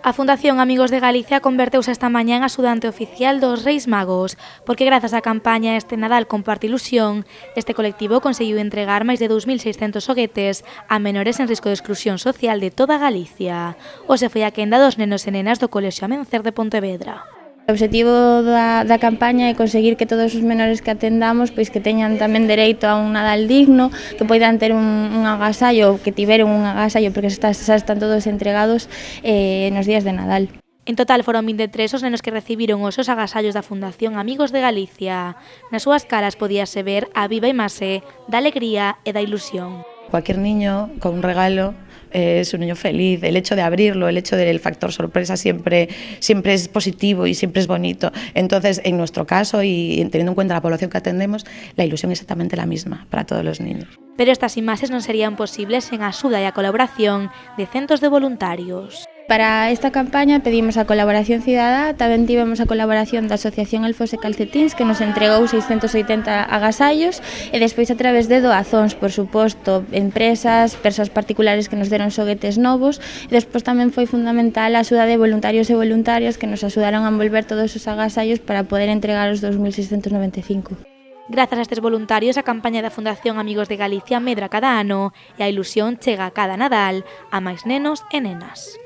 A Fundación Amigos de Galicia converteuse esta mañá en axudante oficial dos Reis Magos, porque grazas á campaña Este Nadal comparte ilusión, este colectivo conseguiu entregar máis de 2.600 xoguetes a menores en risco de exclusión social de toda Galicia. Hoxe foi a quenda dos nenos e nenas do Colexio Amencer de Pontevedra. O obxectivo da campaña é conseguir que todos os menores que atendamos pois que teñan tamén dereito a un Nadal digno, que poidan ter un agasallo, que tiveron un agasallo, porque xa están todos entregados nos días de Nadal. En total foron 23 os nenos que recibiron os seus agasallos da Fundación Amigos de Galicia. Nas súas caras podíase ver a viva imaxe da alegría e da ilusión. Cualquier niño con un regalo es un niño feliz. El hecho de abrirlo, el hecho del factor sorpresa siempre es positivo y siempre es bonito. Entonces, en nuestro caso y teniendo en cuenta la población que atendemos, la ilusión es exactamente la misma para todos los niños. Pero estas imaxes non serían posibles sen a axuda e a colaboración de centos de voluntarios. Para esta campaña pedimos a colaboración cidadá, tamén tivemos a colaboración da Asociación Elfos e Calcetíns, que nos entregou 680 agasallos, e despois a través de doazóns, por suposto, empresas, persoas particulares que nos deron xoguetes novos, e despois tamén foi fundamental a axuda de voluntarios e voluntarias que nos axudaron a envolver todos os agasallos para poder entregar os 2.695. Grazas a estes voluntarios, a campaña da Fundación Amigos de Galicia medra cada ano e a ilusión chega a cada Nadal a máis nenos e nenas.